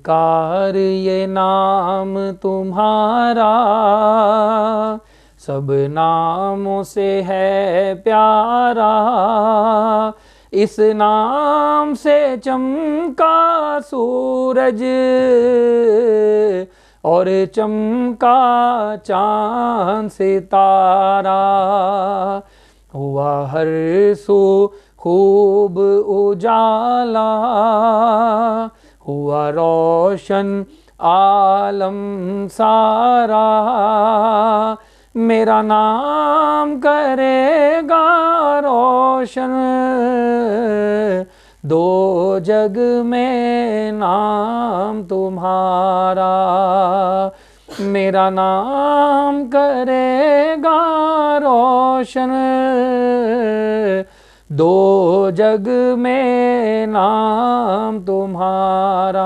Car ये नाम तुम्हारा सब नामों से है प्यारा। इस नाम से चमका सूरज और चमका चांद सितारा। हुआ हर सू खूब उजाला, हुआ रोशन आलम सारा। मेरा नाम करेगा रोशन दो जग में नाम तुम्हारा। मेरा नाम करेगा रोशन दो जग में नाम तुम्हारा।